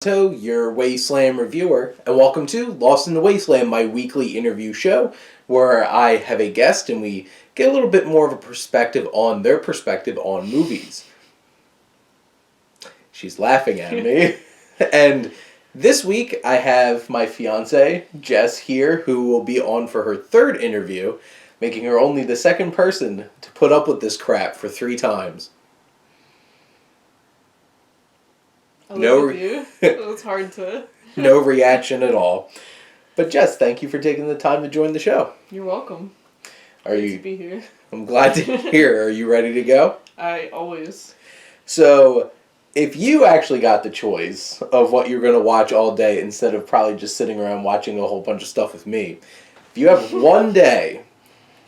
Your Wasteland Reviewer, and welcome to Lost in the Wasteland, my weekly interview show where I have a guest and we get a little bit more of a perspective on their perspective on movies. She's laughing at me. And this week I have my fiancee, Jess, here, who will be on for her third interview, making her only the second person to put up with this crap for 3 times. I love you. It's hard to... No reaction at all. But Jess, thank you for taking the time to join the show. You're welcome. Great to be here. I'm glad to hear. Are you ready to go? I always. So, if you actually got the choice of what you're going to watch all day instead of probably just sitting around watching a whole bunch of stuff with me, if you have one day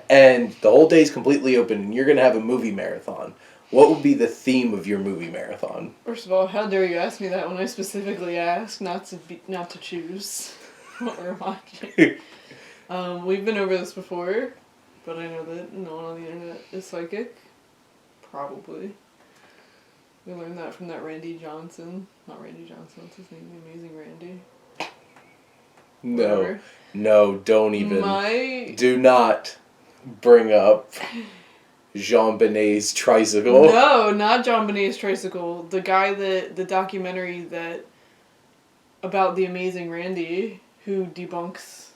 and the whole day is completely open and you're going to have a movie marathon, what would be the theme of your movie marathon? First of all, how dare you ask me that when I specifically asked not to choose what we're watching. We've been over this before, but I know that no one on the internet is psychic. Probably. We learned that from that Randy Johnson. Not Randy Johnson, what's his name? The Amazing Randy. No, don't even. Do not bring up Jean Benet's tricycle. No, not Jean Benet's tricycle. The guy the documentary that about the Amazing Randy who debunks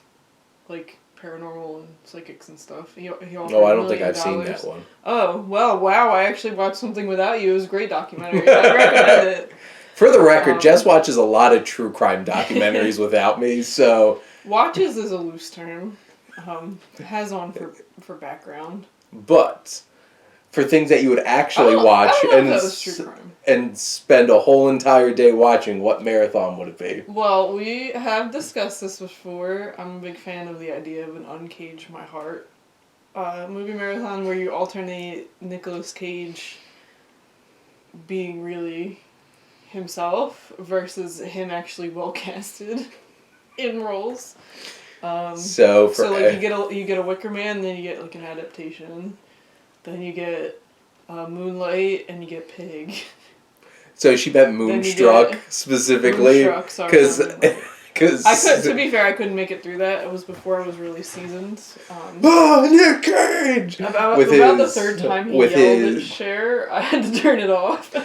like paranormal and psychics and stuff. He I don't think I've seen that one. Oh, well, wow, I actually watched something without you. It was a great documentary. I recommend it. For the record, Jess watches a lot of true crime documentaries without me, so... Watches is a loose term. Has on for background. But for things that you would actually watch and spend a whole entire day watching, what marathon would it be? Well, we have discussed this before. I'm a big fan of the idea of an Uncage My Heart movie marathon where you alternate Nicolas Cage being really himself versus him actually well casted in roles. So you get a Wicker Man, then you get like an adaptation, then you get Moonlight, and you get Pig. So she meant Moonstruck specifically, because to be fair, I couldn't make it through that. It was before I was really seasoned. Nick Cage. About the third time he yelled at Cher, I had to turn it off.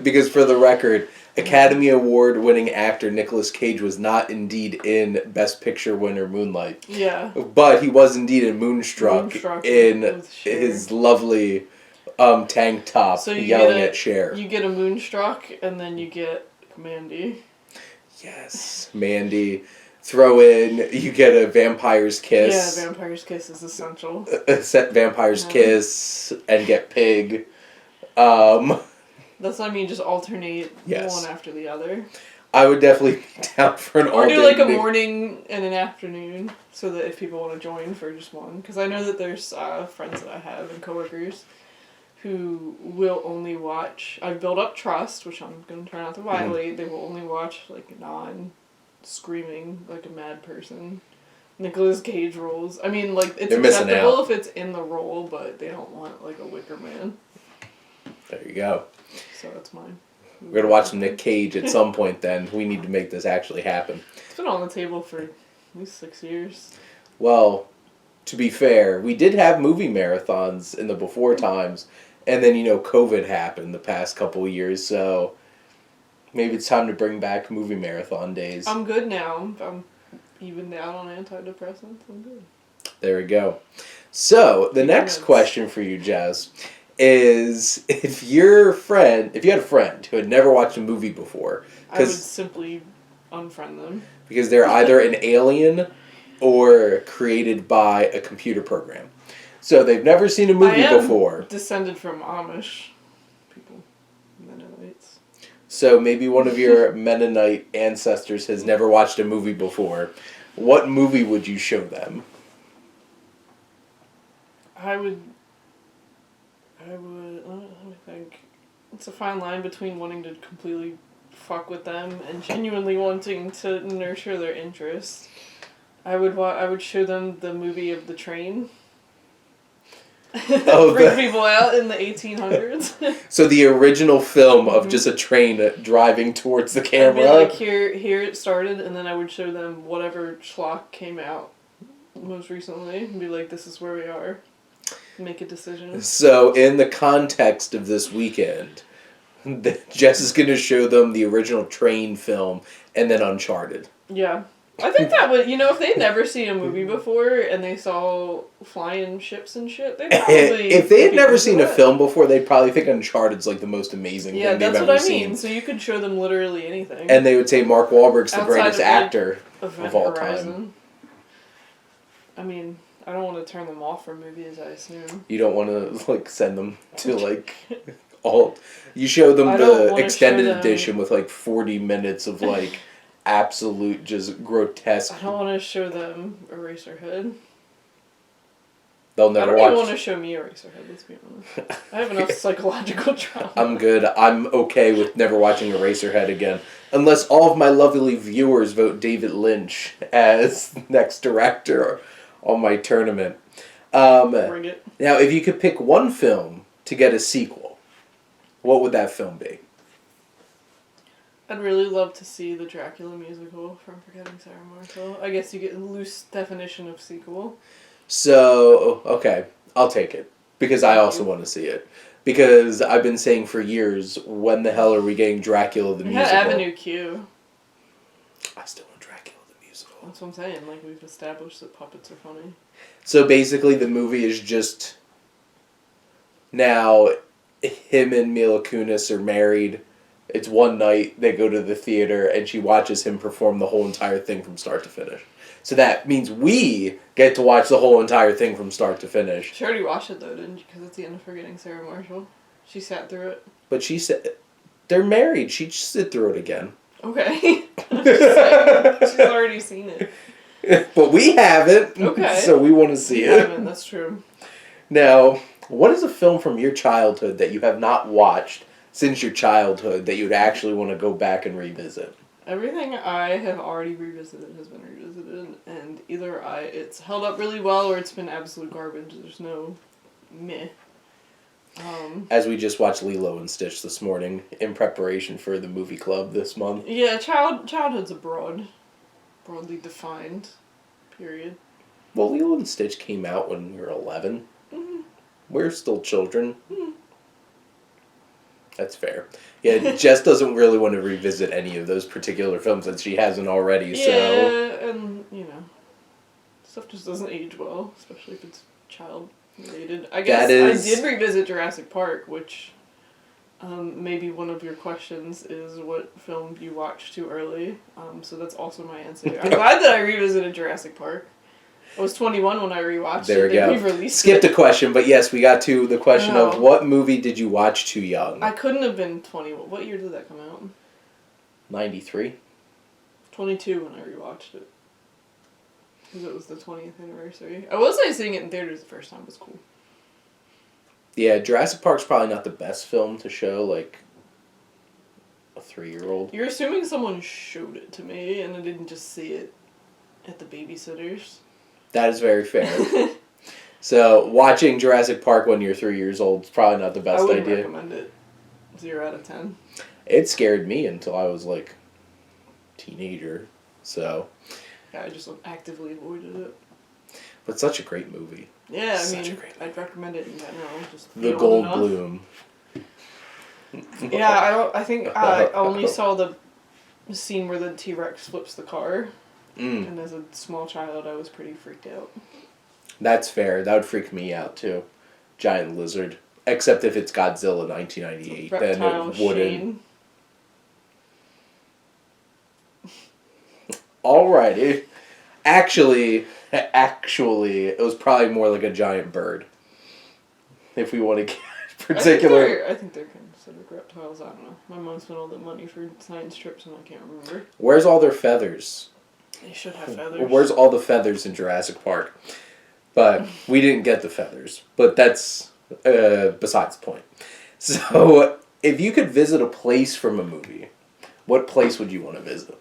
Because for the record, Academy Award-winning actor Nicolas Cage was not indeed in Best Picture winner Moonlight. Yeah. But he was indeed in Moonstruck in his lovely tank top yelling at Cher. You get a Moonstruck, and then you get Mandy. Yes, Mandy. Throw in, you get a Vampire's Kiss. Yeah, Vampire's Kiss is essential. Set Vampire's Kiss, and get Pig. That's what I mean, just alternate one after the other. I would definitely be down for an all-day. Or do like a morning and an afternoon, so that if people want to join for just one. Because I know that there's friends that I have and coworkers who will only watch... I've built up trust, which I'm going to try not to violate. They will only watch like non-screaming, like a mad person. Nicolas Cage roles. I mean, like, it's acceptable if it's in the role, but they don't want like a Wicker Man. There you go. So that's mine. We're going to watch some Nick Cage at some point then. We need to make this actually happen. It's been on the table for at least 6 years. Well, to be fair, we did have movie marathons in the before times, and then, COVID happened the past couple of years, so maybe it's time to bring back movie marathon days. I'm good now. I'm evened out on antidepressants. I'm good. There we go. So, the next question for you, Jess, is if you had a friend who had never watched a movie before... I would simply unfriend them. Because they're either an alien or created by a computer program. So they've never seen a movie before. Descended from Amish people, Mennonites. So maybe one of your Mennonite ancestors has never watched a movie before. What movie would you show them? I would, let me think. It's a fine line between wanting to completely fuck with them and genuinely wanting to nurture their interest. I would show them the movie of The Train. Oh, freak people out in the 1800s. So the original film of just a train driving towards the camera. I'd be like, here it started, and then I would show them whatever schlock came out most recently, and be like, this is where we are. Make a decision. So in the context of this weekend, Jess is going to show them the original train film and then Uncharted. Yeah. I think that would, if they'd never seen a movie before and they saw flying ships and shit, they'd probably... If they had never seen a film before, they'd probably think Uncharted's like the most amazing thing they've ever seen. Yeah, that's what I mean. So you could show them literally anything. And they would say Mark Wahlberg's the greatest actor of all time. I mean, I don't want to turn them off from movies, I assume. You don't want to, send them to, all... You show them the extended edition with, 40 minutes of, absolute, just grotesque... I don't want to show them Eraserhead. They'll never watch... I don't even want to show me Eraserhead, let's be honest. I have enough psychological trauma. I'm good. I'm okay with never watching Eraserhead again. Unless all of my lovely viewers vote David Lynch as next director on my tournament. Bring it. Now, if you could pick one film to get a sequel, what would that film be? I'd really love to see the Dracula musical from Forgetting Sarah Marshall. I guess you get a loose definition of sequel. So, okay, I'll take it. Because I also want to see it. Because I've been saying for years, when the hell are we getting Dracula the musical? Yeah, Avenue Q. I still want Dracula the musical. That's what I'm saying. We've established that puppets are funny. So basically the movie is just... Now, him and Mila Kunis are married. It's one night, they go to the theater, and she watches him perform the whole entire thing from start to finish. So that means we get to watch the whole entire thing from start to finish. She already watched it, though, didn't you? Because it's the end of Forgetting Sarah Marshall. She sat through it. But she said... They're married. She'd sit through it again. Okay. She's already seen it. But we haven't. Okay. So we want to see it. Haven't, that's true. Now, what is a film from your childhood that you have not watched since your childhood that you would actually want to go back and revisit? Everything I have already revisited has been revisited, and either it's held up really well or it's been absolute garbage. There's no meh. As we just watched Lilo and Stitch this morning in preparation for the movie club this month. Yeah, childhood's a broadly defined period. Well, Lilo and Stitch came out when we were 11. Mm-hmm. We're still children. Mm-hmm. That's fair. Yeah, Jess doesn't really want to revisit any of those particular films that she hasn't already, so... Yeah, and, stuff just doesn't age well, especially if it's child-related. I guess I did revisit Jurassic Park, which maybe one of your questions is what film you watched too early, so that's also my answer. I'm glad that I revisited Jurassic Park. I was 21 when I rewatched it. There we go. Re-released Skipped a question, but yes, we got to the question of what movie did you watch too young? I couldn't have been 21. What year did that come out? 93. 22 when I rewatched it. Because it was the 20th anniversary. I will say seeing it in theaters the first time was cool. Yeah, Jurassic Park's probably not the best film to show, a 3-year-old. You're assuming someone showed it to me, and I didn't just see it at the babysitter's. That is very fair. So, watching Jurassic Park when you're 3 years old is probably not the best idea. I wouldn't recommend it. 0 out of 10. It scared me until I was, teenager, so... Yeah, I just actively avoided it. But such a great movie. Yeah, I'd recommend it in general. Just The Gold Bloom. Yeah, I think I only saw the scene where the T-Rex flips the car. And as a small child, I was pretty freaked out. That's fair. That would freak me out, too. Giant lizard. Except if it's Godzilla 1998, then it wouldn't. Alrighty. Actually, it was probably more like a giant bird. If we want to get particular... I think they're considered reptiles. I don't know. My mom spent all that money for science trips and I can't remember. Where's all their feathers? They should have feathers. Where's all the feathers in Jurassic Park? But we didn't get the feathers. But that's besides the point. So, if you could visit a place from a movie, what place would you want to visit?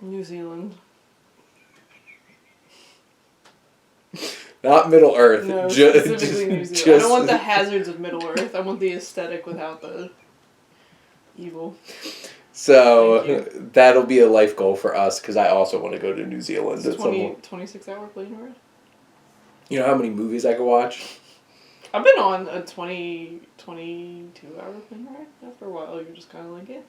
New Zealand. Not Middle Earth. No, specifically New Zealand. I don't want the hazards of Middle Earth. I want the aesthetic without the evil. So that'll be a life goal for us because I also want to go to New Zealand. It's 26-hour plane ride. You know how many movies I could watch? I've been on a 22-hour plane ride after a while. You're just kind of like, yeah,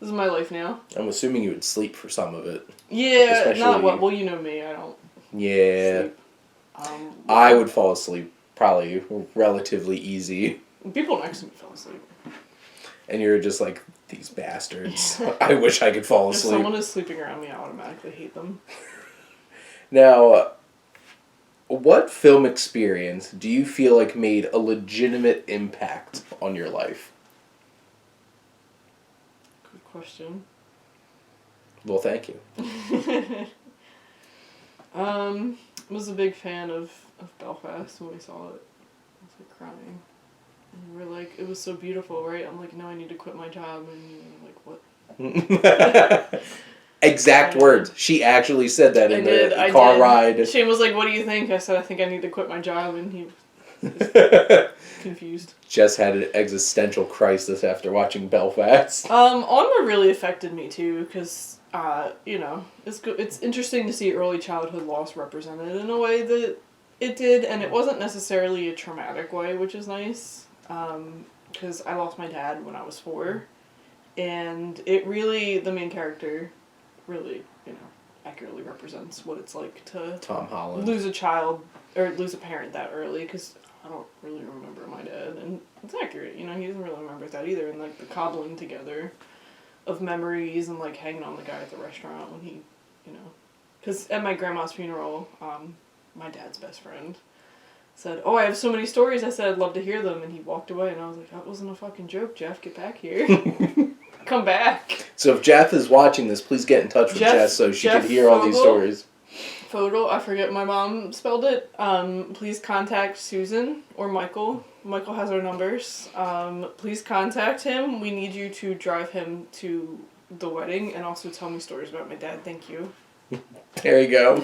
this is my life now. I'm assuming you would sleep for some of it. Yeah, especially, not what. Well, you know me. I don't. Yeah. Sleep. I would fall asleep probably relatively easy. People next to me fell asleep. And you're just like, these bastards. I wish I could fall asleep. If someone is sleeping around me, I automatically hate them. Now, what film experience do you feel like made a legitimate impact on your life? Good question. Well, thank you. I was a big fan of Belfast when we saw it. I was like crying. And we were like, it was so beautiful, right? I'm like, no, I need to quit my job. And you were like, what? Exact words. She actually said that in the car ride. Shane was like, what do you think? I said, I think I need to quit my job. And he was confused. Jess had an existential crisis after watching Belfast. Onward really affected me too, because it's interesting to see early childhood loss represented in a way that it did, and it wasn't necessarily a traumatic way, which is nice, because I lost my dad when I was 4, and it really, the main character really, accurately represents what it's like to Tom Holland lose a child, or lose a parent that early, because I don't really remember my dad, and it's accurate, he doesn't really remember that either, and like the cobbling together of memories and like hanging on the guy at the restaurant when he, because at my grandma's funeral, my dad's best friend said, oh, I have so many stories. I said, I'd love to hear them. And he walked away and I was like, that wasn't a fucking joke, Jeff. Get back here. Come back. So if Jeff is watching this, please get in touch with Jess so she can hear all these stories. Fogel, I forget my mom spelled it. Please contact Susan or Michael. Michael has our numbers. Please contact him. We need you to drive him to the wedding and also tell me stories about my dad. Thank you. There you go.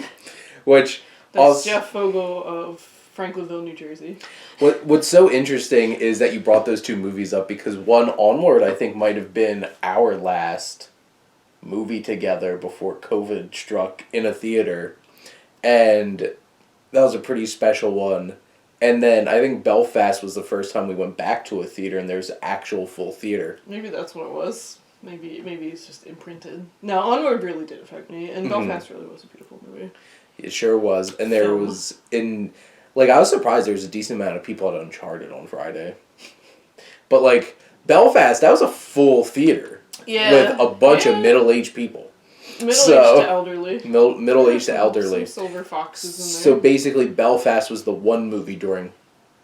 That's Jeff Fogel of Franklinville, New Jersey. What's so interesting is that you brought those two movies up because one, Onward, I think might have been our last movie together before COVID struck in a theater. And that was a pretty special one. And then I think Belfast was the first time we went back to a theater and there's actual full theater. Maybe that's what it was. Maybe it's just imprinted. No, Onward really did affect me, and Belfast really was a beautiful movie. It sure was. And there was, I was surprised there was a decent amount of people at Uncharted on Friday. But, Belfast, that was a full theater. Yeah. With a bunch of middle-aged people. Middle-aged to elderly. Middle-aged to elderly. Some silver foxes in there. So basically, Belfast was the one movie during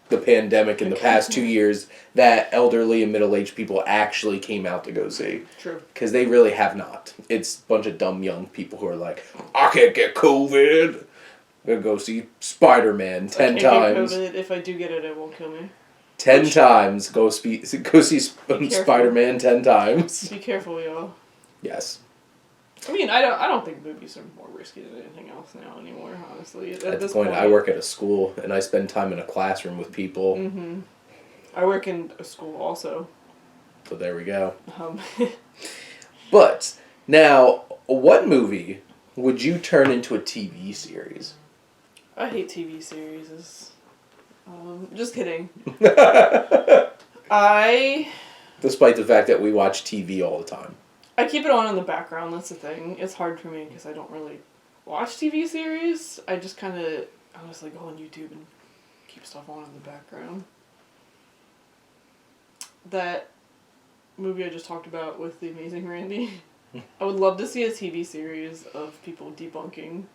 the pandemic in the past 2 years that elderly and middle-aged people actually came out to go see. True. Because they really have not. It's a bunch of dumb young people who are like, I can't get COVID. I'm going to go see Spider-Man 10 times. I can't get COVID. If I do get it, it won't kill me. 10 times. Go see Spider-Man 10 times. Be careful, y'all. Yes. I mean, I don't think movies are more risky than anything else now anymore, honestly. At this point, I work at a school, and I spend time in a classroom with people. Mm-hmm. I work in a school also. So there we go. But, now, what movie would you turn into a TV series? I hate TV series. Just kidding. Despite the fact that we watch TV all the time. I keep it on in the background, that's the thing. It's hard for me because I don't really watch TV series. I just kind of honestly go on YouTube and keep stuff on in the background. That movie I just talked about with The Amazing Randy, I would love to see a TV series of people debunking,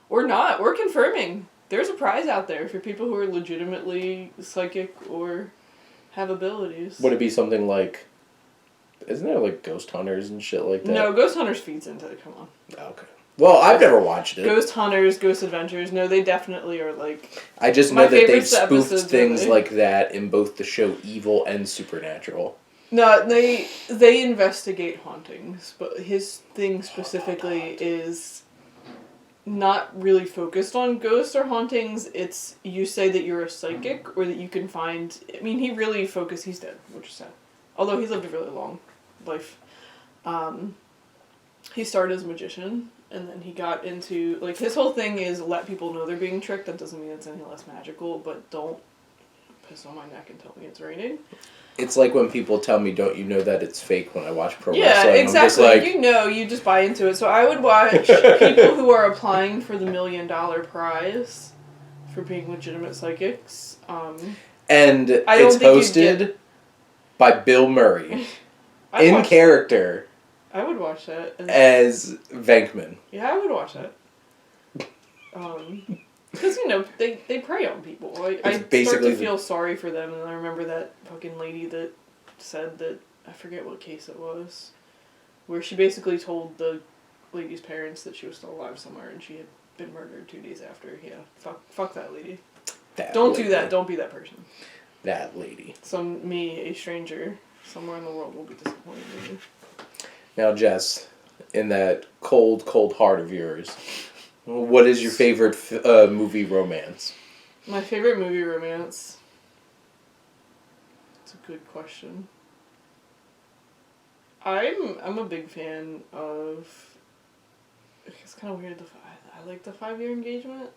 or not, or confirming. There's a prize out there for people who are legitimately psychic or have abilities. Would it be something like... Isn't there Ghost Hunters and shit like that? No, Ghost Hunters feeds into it, come on. Okay. Well, I've never watched it. Ghost Hunters, Ghost Adventures, no, they definitely are I just know that they've spoofed things like that in both the show Evil and Supernatural. No, they investigate hauntings, but his thing specifically is not really focused on ghosts or hauntings. It's you say that you're a psychic or that you can find... I mean, he really focused... He's dead, which is sad. Although he's lived a really long life. He started as a magician, and then he got into... Like, his whole thing is let people know they're being tricked. That doesn't mean it's any less magical, but don't piss on my neck and tell me it's raining. It's like when people tell me, don't you know that it's fake when I watch pro wrestling? Yeah, exactly. I'm just like, You just buy into it. So I would watch people who are applying for the $1 million prize for being legitimate psychics. And it's hosted by Bill Murray in character. I would watch that. As Venkman. Yeah, I would watch that. Because, they prey on people. I start to feel sorry for them, and I remember that fucking lady that said that, I forget what case it was, where she basically told the lady's parents that she was still alive somewhere, and she had been murdered 2 days after. Yeah, fuck that lady. Don't do that. Don't be that person. That lady. A stranger, somewhere in the world will be disappointed in you. Now, Jess, in that cold, cold heart of yours... What is your favorite movie romance? My favorite movie romance? That's a good question. I'm a big fan of... It's kind of weird. I like the 5-year engagement.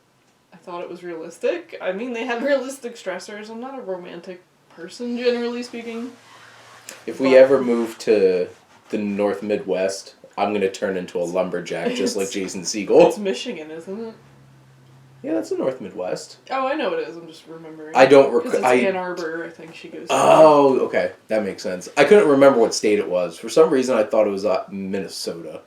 I thought it was realistic. I mean, they had realistic stressors. I'm not a romantic person, generally speaking. If we ever move to the North Midwest... I'm going to turn into a lumberjack just like Jason Segel. It's Michigan, isn't it? Yeah, that's the North Midwest. Oh, I know it is. I'm just remembering. I don't recall. Because it's Ann Arbor, I think she goes to. Oh, okay. That makes sense. I couldn't remember what state it was. For some reason, I thought it was Minnesota.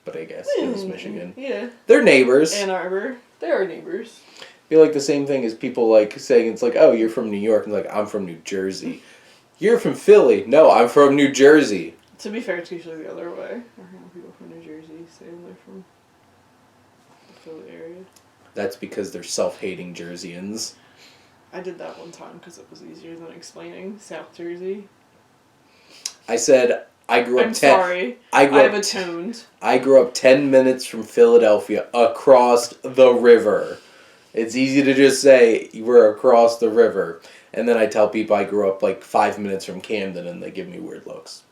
But I guess it was Michigan. Yeah. They're neighbors. Ann Arbor. They are neighbors. I feel like the same thing as people like saying, it's like, oh, you're from New York. And like, I'm from New Jersey. You're from Philly. No, I'm from New Jersey. To be fair, it's usually the other way. I hear people from New Jersey saying they're from the Philly area. That's because they're self-hating Jerseyans. I did that one time because it was easier than explaining South Jersey. I said I grew up... I'm sorry. I've atoned. I grew up 10 minutes from Philadelphia across the river. It's easy to just say we're across the river. And then I tell people I grew up like 5 minutes from Camden and they give me weird looks.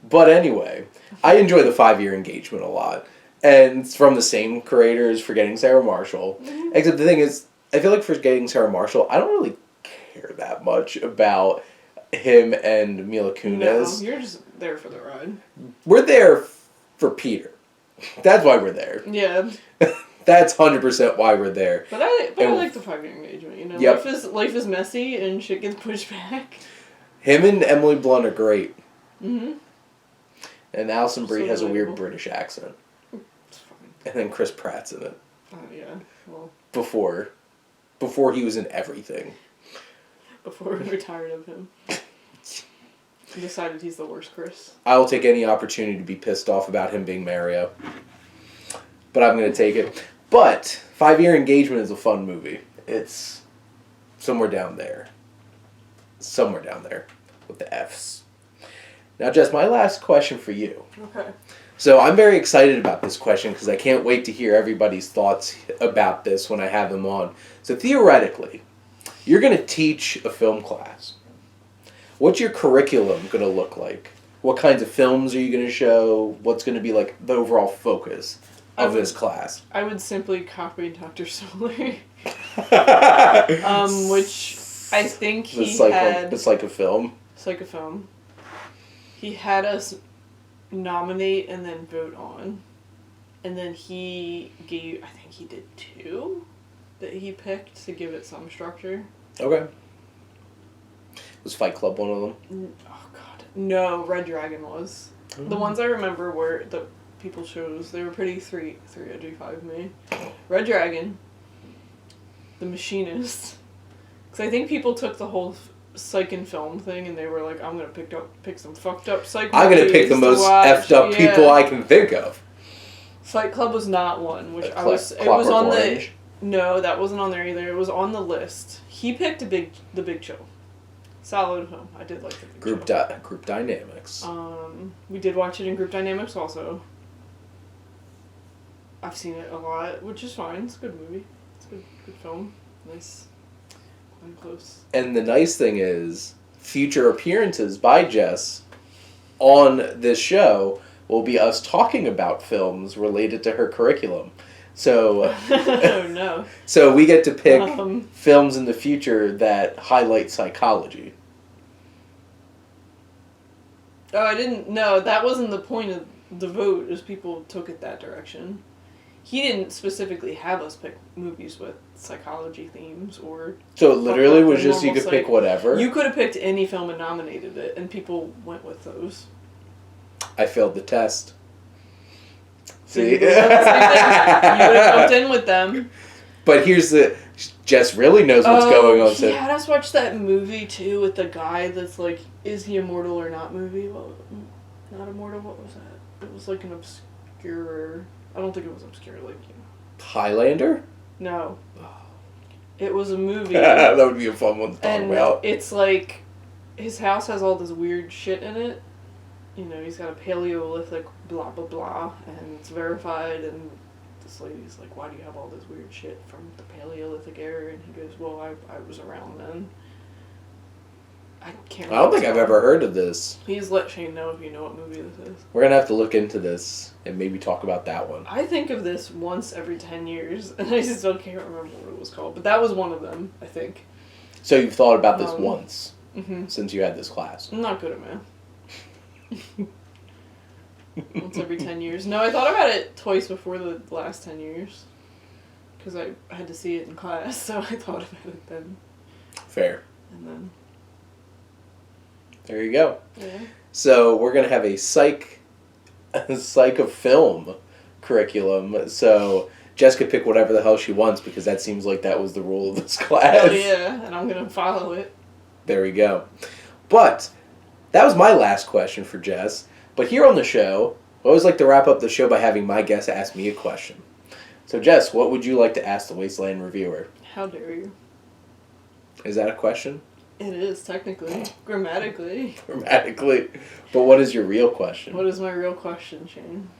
But anyway, I enjoy the 5-year engagement a lot. And it's from the same creators, Forgetting Sarah Marshall. Mm-hmm. Except the thing is, I feel like Forgetting Sarah Marshall, I don't really care that much about him and Mila Kunis. No, you're just there for the ride. We're there for Peter. That's why we're there. Yeah. That's 100% why we're there. But I like the 5-year engagement, Yep. Life is messy and shit gets pushed back. Him and Emily Blunt are great. Mm-hmm. And Alison Brie has a weird relatable. British accent. It's fine. And then Chris Pratt's in it. Yeah, well... Before he was in everything. Before we were tired of him. He decided he's the worst Chris. I will take any opportunity to be pissed off about him being Mario. But I'm going to take it. But 5-year engagement is a fun movie. It's somewhere down there. Somewhere down there with the F's. Now, Jess, my last question for you. Okay. So I'm very excited about this question because I can't wait to hear everybody's thoughts about this when I have them on. So theoretically, you're going to teach a film class. What's your curriculum going to look like? What kinds of films are you going to show? What's going to be like the overall focus of this class? I would simply copy Dr. Solar. Which I think he had... It's like a film? It's like a film. He had us nominate and then vote on. And then he gave... I think he did 2 that he picked to give it some structure. Okay. Was Fight Club one of them? Oh, God. No, Red Dragon was. Mm-hmm. The ones I remember were the people chose. They were pretty 3 out of 5 me. Red Dragon. The Machinist. Because I think people took the whole psych and film thing and they were like, I'm going to pick some fucked up psych I'm going to pick the most effed up people I can think of. Fight Club was not one, which I was... It was on Orange. No, that wasn't on there either. It was on the list. He picked The Big Chill. Solid film. I did like The Big Chill. Group Dynamics. We did watch it in Group Dynamics also. I've seen it a lot, which is fine. It's a good movie. It's a good film. Nice. I'm close. And the nice thing is, future appearances by Jess on this show will be us talking about films related to her curriculum. So, oh no. So we get to pick films in the future that highlight psychology. Oh, I didn't. No, that wasn't the point of the vote. Is people took it that direction. He didn't specifically have us pick movies with psychology themes or. So it literally was just you could pick whatever. You could have picked any film and nominated it, and people went with those. I failed the test. See? You would have jumped in with them. But here's the... Jess really knows what's going on. He had us watch that movie, too, with the guy that's like, is he immortal or not movie? Well, not immortal, what was that? It was like an obscure... I don't think it was obscure, like... Highlander? No. It was a movie. That would be a fun one to talk about. It's like, his house has all this weird shit in it. You know, he's got a Paleolithic blah blah blah, and it's verified, and this lady's like, why do you have all this weird shit from the Paleolithic era? And he goes, well, I was around then. I can't remember. I don't think I've ever heard of this. Please let Shane know if you know what movie this is. We're going to have to look into this and maybe talk about that one. I think of this once every 10 years, and I still can't remember what it was called, but that was one of them, I think. So you've thought about this once mm-hmm. since you had this class? I'm not good at math. Once every 10 years. No, I thought about it twice before the last 10 years. Because I had to see it in class, so I thought about it then. Fair. And then... There you go. Yeah. So we're going to have a psych of film curriculum. So Jess could pick whatever the hell she wants because that seems like that was the rule of this class. Oh yeah, and I'm going to follow it. There we go. But that was my last question for Jess. But here on the show, I always like to wrap up the show by having my guest ask me a question. So Jess, what would you like to ask the Wasteland Reviewer? How dare you? Is that a question? It is, technically. Grammatically. Grammatically. But what is your real question? What is my real question, Shane?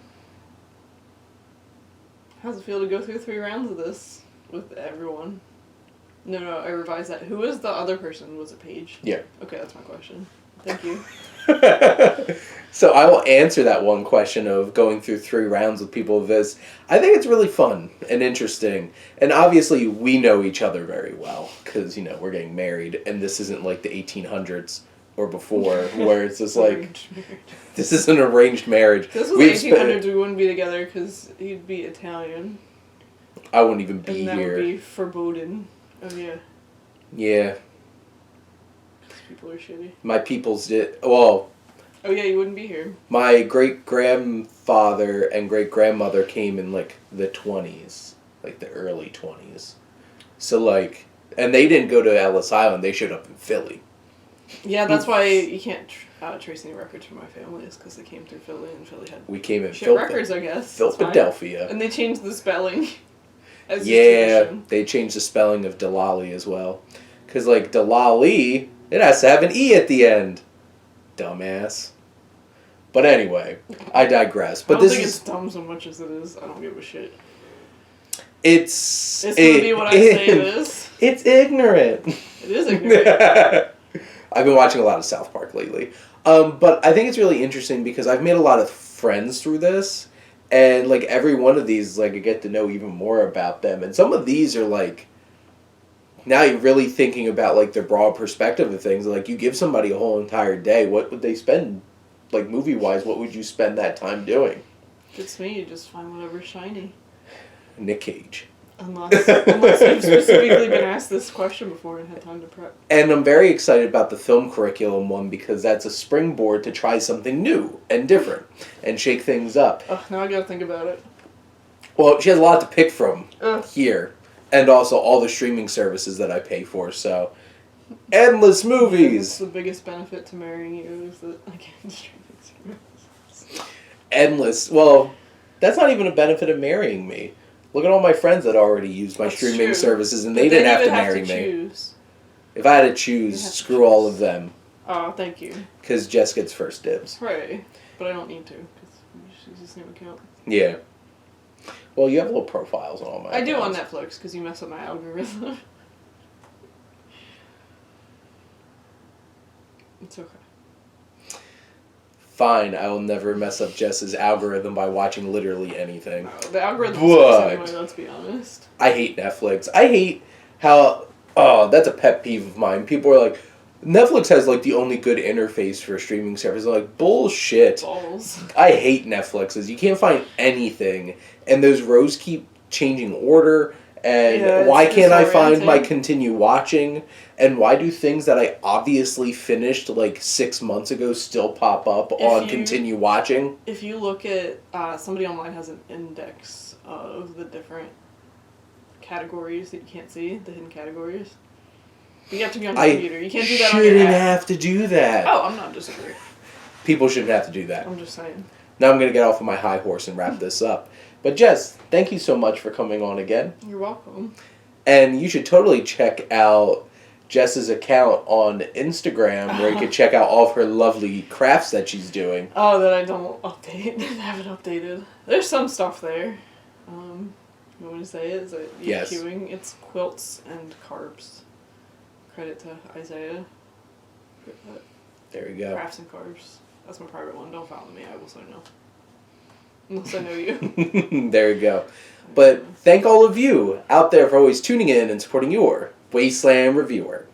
How's it feel to go through 3 rounds of this with everyone? No, I revised that. Who is the other person? Was it Paige? Yeah. Okay, that's my question. Thank you. So I will answer that one question of going through 3 rounds with people of this. I think it's really fun and interesting. And obviously we know each other very well because, you know, we're getting married and this isn't like the 1800s or before where it's just like, this is an arranged marriage. If this was the 1800s, we wouldn't be together because he'd be Italian. I wouldn't even be here. And that here. would be foreboding. Oh, yeah. Yeah. People are shitty. My peoples did... Well... Oh, yeah, you wouldn't be here. My great-grandfather and great-grandmother came in, like, the 20s. Like, the early 20s. So, like... And they didn't go to Ellis Island. They showed up in Philly. Yeah, that's why you can't trace any records from my family. Is because they came through Philly, and Philly had... We came in records, I guess. Philadelphia. And they changed the spelling. As yeah, they changed the spelling of Delali as well. Because, like, Delali... It has to have an E at the end. Dumbass. But anyway, I digress. But I don't think it's dumb so much as it is. I don't give a shit. It's gonna be what I say it is. It's ignorant. It is ignorant. I've been watching a lot of South Park lately. But I think it's really interesting because I've made a lot of friends through this. And, like, every one of these, like, I get to know even more about them. And some of these are, like... Now you're really thinking about, like, the broad perspective of things. Like, you give somebody a whole entire day, what would they spend, like, movie-wise, what would you spend that time doing? If it's me, you just find whatever's shiny. Nick Cage. Unless you've specifically been asked this question before and had time to prep. And I'm very excited about the film curriculum one because that's a springboard to try something new and different and shake things up. Oh, now I gotta think about it. Well, she has a lot to pick from here. And also all the streaming services that I pay for, so... Endless movies! That's the biggest benefit to marrying you is that I get streaming services. Endless. Well, that's not even a benefit of marrying me. Look at all my friends that already use my streaming services, and they didn't have to marry me. Choose. If I had to choose, screw all of them. Oh, thank you. Because Jess gets first dibs. Right. But I don't need to, because we just use the same account. Yeah. Well, you have little profiles on all my I do on accounts. Netflix because you mess up my algorithm. It's okay. Fine, I will never mess up Jess's algorithm by watching literally anything. The algorithm But- sucks anyway, let's be honest. I hate Netflix. I hate how... Oh, that's a pet peeve of mine. People are like, Netflix has, like, the only good interface for a streaming service. I'm like, bullshit. Balls. I hate Netflixes. You can't find anything. And those rows keep changing order. And Yeah, why it's can't I find my disorienting. continue watching? And why do things that I obviously finished, like, 6 months ago still pop up on continue watching? If you look at, somebody online has an index of the different categories that you can't see, the hidden categories. But you have to be on your computer. You can't do that on your shouldn't app. have to do that. Oh, I'm not disagreeing. People shouldn't have to do that. I'm just saying. Now I'm going to get off of my high horse and wrap this up. But Jess, thank you so much for coming on again. You're welcome. And you should totally check out Jess's account on Instagram where you can check out all of her lovely crafts that she's doing. Oh, that I don't update. I haven't updated. There's some stuff there. You want me to say it? Is it Yes. queuing? It's quilts and carbs. Credit to Isaiah. There you go. Crafts and carbs. That's my private one. Don't follow me. I will say no. Unless I know you. There you go. But thank all of you out there for always tuning in and supporting your Wasteland Reviewer.